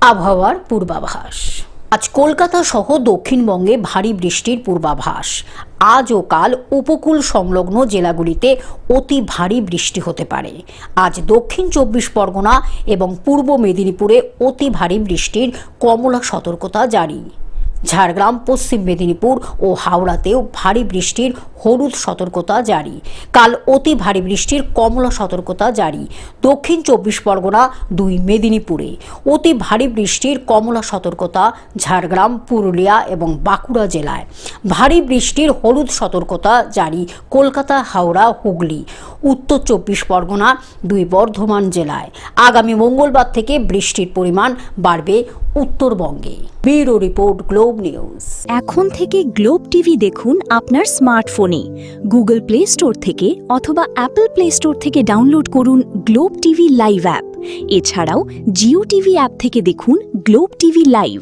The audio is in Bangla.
আবহাওয়ার পূর্বাভাস। আজ কলকাতা সহ দক্ষিণবঙ্গে ভারী বৃষ্টির পূর্বাভাস। আজ ও কাল উপকূল সংলগ্ন জেলাগুলিতে অতি ভারী বৃষ্টি হতে পারে। আজ দক্ষিণ 24 পরগনা এবং পূর্ব মেদিনীপুরে অতি ভারী বৃষ্টির কমলা সতর্কতা জারি। ঝাড়গ্রাম, পশ্চিম মেদিনীপুর ও হাওড়াতেও ভারী বৃষ্টির হলুদ সতর্কতা জারি। কাল অতি ভারী বৃষ্টির কমলা সতর্কতা জারি। দক্ষিণ 24 পরগনা, 2 মেদিনীপুরে অতি ভারী বৃষ্টির কমলা সতর্কতা ঝাড়গ্রাম, পুরুলিয়া এবং বাঁকুড়া জেলায়। ভারী বৃষ্টির হলুদ সতর্কতা জারি কলকাতা, হাওড়া, হুগলি, উত্তর 24 পরগনা, 2 বর্ধমান জেলায়। আগামী মঙ্গলবার থেকে বৃষ্টির পরিমাণ বাড়বে উত্তরবঙ্গে। Bureau report, globe news. এখন থেকে গ্লোব টিভি দেখুন আপনার স্মার্টফোনে। গুগল প্লে স্টোর থেকে অথবা অ্যাপল প্লে স্টোর থেকে ডাউনলোড করুন গ্লোব টিভি লাইভ অ্যাপ। এছাড়াও জিও টিভি অ্যাপ থেকে দেখুন গ্লোব টিভি লাইভ।